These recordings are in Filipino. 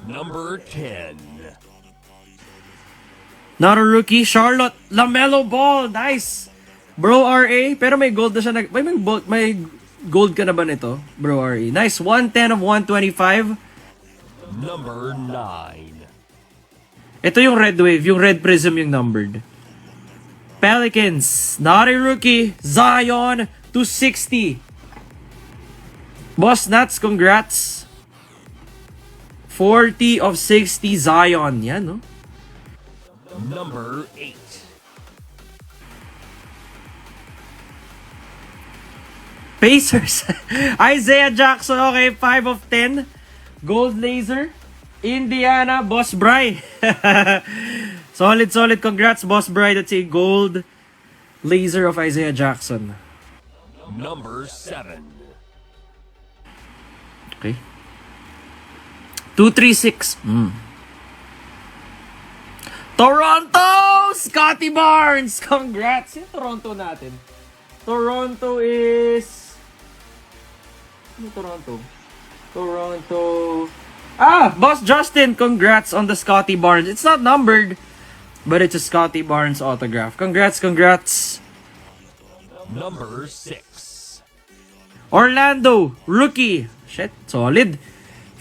Number 10. Not a rookie, Charlotte LaMelo Ball. Nice. Bro RA, pero may gold na siya. May gold ka na ba nito, Bro RA? Nice, 110 of 125. Number 9. Ito yung red wave, yung red prism yung numbered. Pelicans, not a rookie, Zion 260. Boss Nuts, congrats. 40 of 60 Zion. Yan, no? Number 8. Pacers. Isaiah Jackson, okay, 5 of 10. Gold laser. Indiana, Boss Bry. solid. Congrats, Boss Bry. That's a gold laser of Isaiah Jackson. Number 7. Okay. 236. Toronto! Scotty Barnes! Congrats! Yung Toronto natin. Toronto is... Ano Toronto? Boss Justin! Congrats on the Scotty Barnes. It's not numbered, but it's a Scotty Barnes autograph. Congrats! Number 6. Orlando! Rookie! Shit, solid.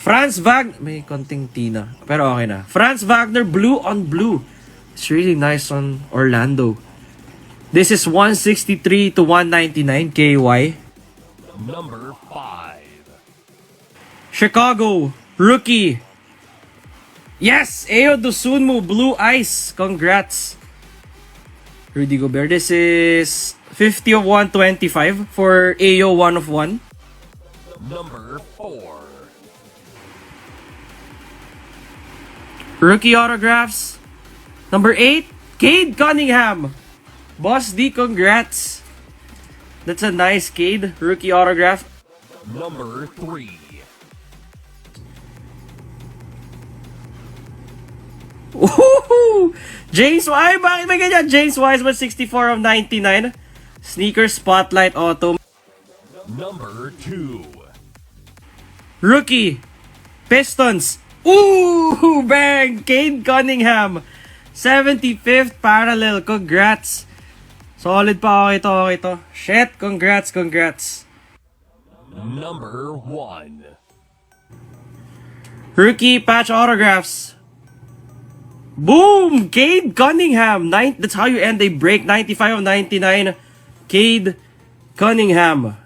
Franz Wagner, may konting tina, pero okay na. Franz Wagner, blue on blue. It's really nice on Orlando. This is 163 to 199 KY. Number 5. Chicago, rookie. Yes, Ayo Dosunmu, blue ice. Congrats. Rudy Gobert, this is 50 of 125 for Ayo 1 of 1. Number 4. Rookie autographs. Number 8, Cade Cunningham. Boss D, congrats. That's a nice Cade rookie autograph. Number 3. Woohoo! James Wise, bakit may ganyan? James Wiseman, 64 of 99. Sneaker Spotlight Auto. Number 2. Rookie, Pistons. Ooh, bang! Cade Cunningham. 75th parallel. Congrats. Solid pa. Okay to. Shit, congrats. Number 1. Rookie patch autographs. Boom! Cade Cunningham. That's how you end a break. 95 of 99. Cade Cunningham.